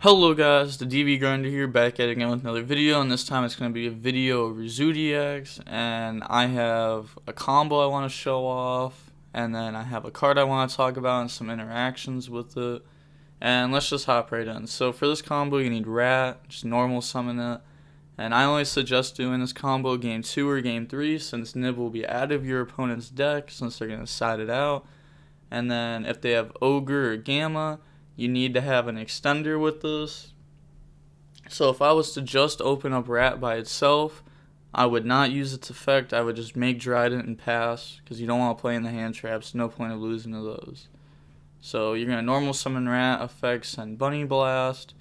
Hello guys, the DV Grinder here, back at it again with another video, and this time it's going to be a video over Zoodiacs, and I have a combo I want to show off, and then I have a card I want to talk about and some interactions with it, and let's just hop right in. So for this combo you need Rat, just normal summon it, and I only suggest doing this combo game 2 or game 3 since Nib will be out of your opponent's deck since they're going to side it out, and then if they have Ogre or Gamma, you need to have an extender with this. So if I was to just open up Rat by itself, I would not use its effect. I would just make Dryden and pass because you don't want to play in the hand traps. No point of losing to those. So you're going to normal summon Rat, effect send Bunny Blast,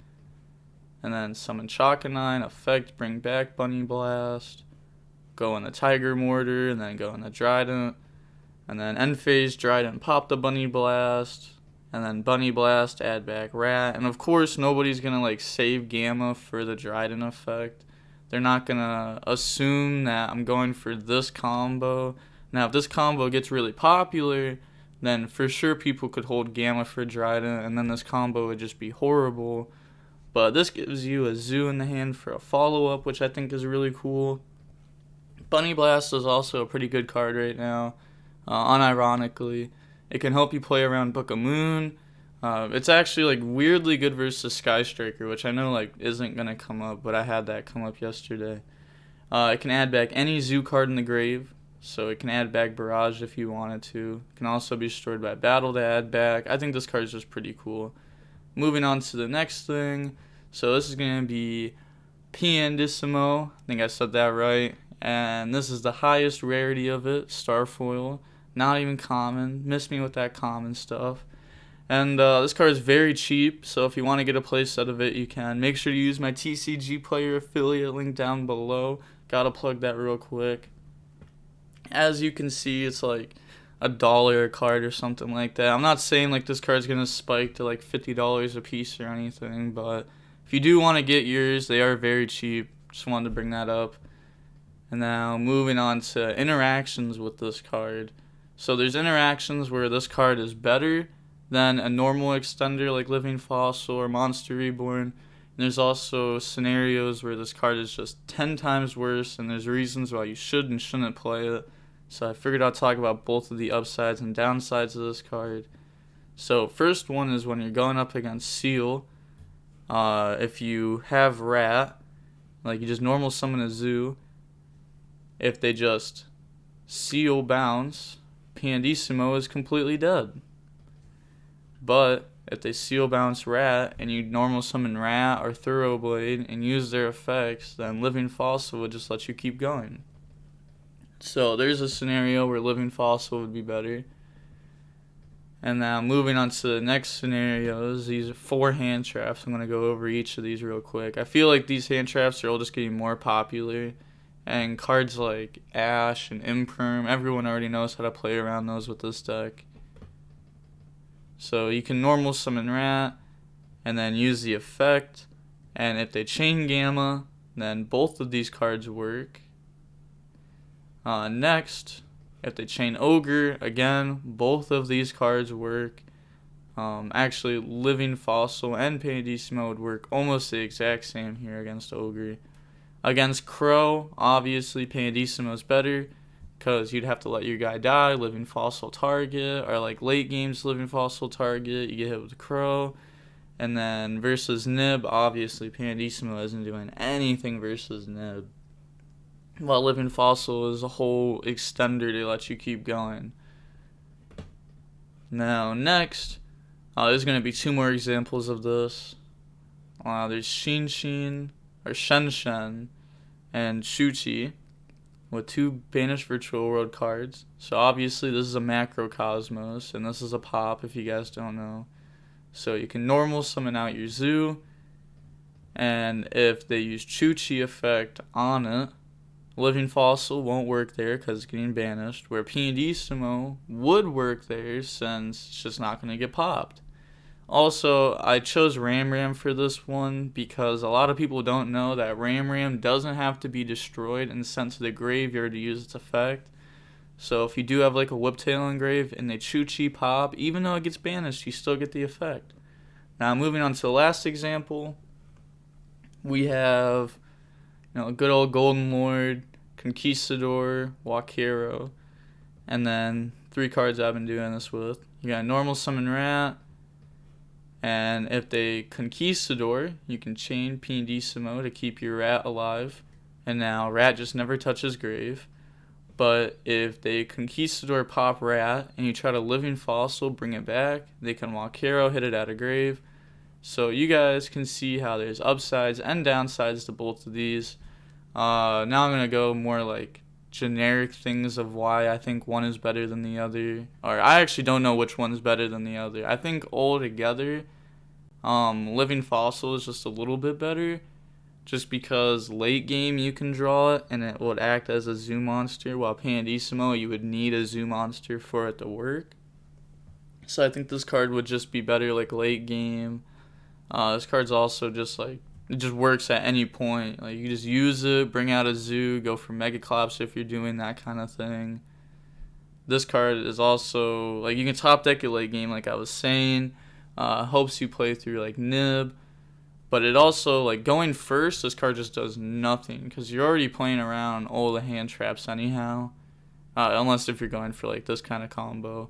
and then summon Chakanine, effect bring back Bunny Blast, go in the Tiger Mortar, and then go in the Dryden, and then end phase Dryden pop the Bunny Blast, and then Bunny Blast, add back Rat. And of course, nobody's going to save Gamma for the Dryden effect. They're not going to assume that I'm going for this combo. Now, if this combo gets really popular, then for sure people could hold Gamma for Dryden, and then this combo would just be horrible. But this gives you a Zoo in the hand for a follow-up, which I think is really cool. Bunny Blast is also a pretty good card right now, unironically. It can help you play around Book of Moon. It's actually weirdly good versus Sky Striker, which I know isn't gonna come up, but I had that come up yesterday. It can add back any Zoo card in the grave, so it can add back Barrage if you wanted to. It can also be stored by battle to add back. I think this card is just pretty cool. Moving on to the next thing, so this is gonna be Piandissimo. I think I said that right. And this is the highest rarity of it, Starfoil. Not even common. Miss me with that common stuff. And this card is very cheap, so if you want to get a playset of it, you can. Make sure to use my TCG Player affiliate link down below. Gotta plug that real quick. As you can see, it's like $1 a card or something like that. I'm not saying this card's gonna spike to $50 a piece or anything, but if you do want to get yours, they are very cheap. Just wanted to bring that up. And now moving on to interactions with this card. So there's interactions where this card is better than a normal extender like Living Fossil or Monster Reborn. And there's also scenarios where this card is just 10 times worse, and there's reasons why you should and shouldn't play it. So I figured I'd talk about both of the upsides and downsides of this card. So first one is when you're going up against Seal. If you have Rat, you just normal summon a Zoo. If they just Seal bounce, Piandissimo is completely dead. But if they Seal bounce Rat and you normal summon Rat or Thoroughblade and use their effects, then Living Fossil would just let you keep going. So there's a scenario where Living Fossil would be better. And now moving on to the next scenarios, these are 4 hand traps. I'm going to go over each of these real quick. I feel like these hand traps are all just getting more popular. And cards like Ash and Imperm, everyone already knows how to play around those with this deck. So you can normal summon Rat and then use the effect. And if they chain Gamma, then both of these cards work. Next, if they chain Ogre, again, both of these cards work. Actually, Living Fossil and Piandissimo would work almost the exact same here against Ogre. Against Crow, obviously Piandissimo is better because you'd have to let your guy die, Living Fossil target, or late games Living Fossil target, you get hit with Crow. And then versus Nib, obviously Piandissimo isn't doing anything versus Nib. While Living Fossil is a whole extender to let you keep going. Now next, there's going to be 2 more examples of this. There's Shen and Shuchi with 2 Banished Virtual World cards. So obviously this is a Macrocosmos, and this is a pop if you guys don't know. So you can normal summon out your Zoo, and if they use Chuchi effect on it, Living Fossil won't work there because it's getting banished, where Piandissimo would work there since it's just not going to get popped. Also, I chose Ram for this one because a lot of people don't know that Ram doesn't have to be destroyed and sent to the graveyard to use its effect. So if you do have like a Whiptail engrave and they Chuchi pop, even though it gets banished, you still get the effect. Now moving on to the last example, we have a good old Golden Lord, Conquistador, Walkero, and then 3 cards I've been doing this with. You got normal summon Rat, and if they Conquistador, you can chain Piandissimo to keep your Rat alive, and now Rat just never touches grave. But if they Conquistador pop Rat and you try to Living Fossil, bring it back, they can Walkero, hit it out of grave. So you guys can see how there's upsides and downsides to both of these. Now I'm going to go more like generic things of why I think one is better than the other. Or I actually don't know which one's better than the other. I think altogether, Living Fossil is just a little bit better. Just because late game you can draw it and it would act as a zoo monster, while Piandissimo you would need a zoo monster for it to work. So I think this card would just be better like late game. This card's also just like, it just works at any point. Like you just use it, bring out a zoo, go for Mega Collapse if you're doing that kind of thing. This card is also like you can top deck it late game like I was saying. Helps you play through like Nib. But it also, like, going first, this card just does nothing. Because you're already playing around all the hand traps anyhow. Unless if you're going for, like, this kind of combo.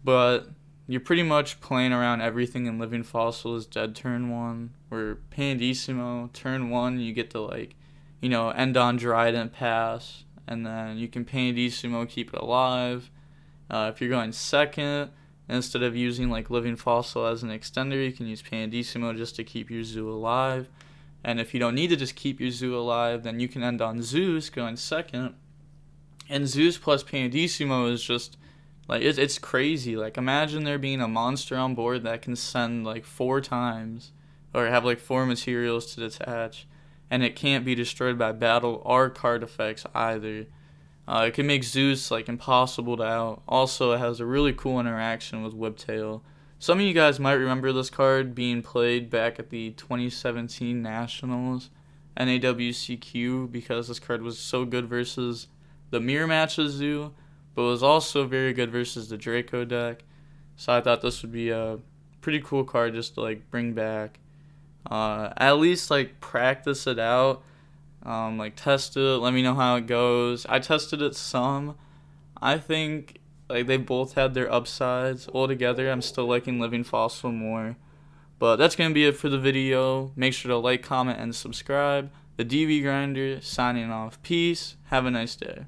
But you're pretty much playing around everything in Living Fossil is dead turn 1. Where Piandissimo, turn 1, you get to, like, end on Dryden pass. And then you can Piandissimo, keep it alive. If you're going second, instead of using like Living Fossil as an extender, you can use Piandissimo just to keep your zoo alive. And if you don't need to just keep your zoo alive, then you can end on Zeus going second. And Zeus plus Piandissimo is just like it's crazy. Like imagine there being a monster on board that can send like 4 times or have like 4 materials to detach, and it can't be destroyed by battle or card effects either. It can make Zeus like impossible to out. Also, it has a really cool interaction with Whiptail. Some of you guys might remember this card being played back at the 2017 Nationals NAWCQ because this card was so good versus the Mirror Matches Zoo, but was also very good versus the Draco deck. So I thought this would be a pretty cool card just to like bring back. At least like practice it out. Like test it, let me know how it goes. I tested it some. I think like they both had their upsides. Altogether, I'm still liking Living Fossil more. But that's going to be it for the video. Make sure to like, comment, and subscribe. The DV Grinder signing off. Peace. Have a nice day.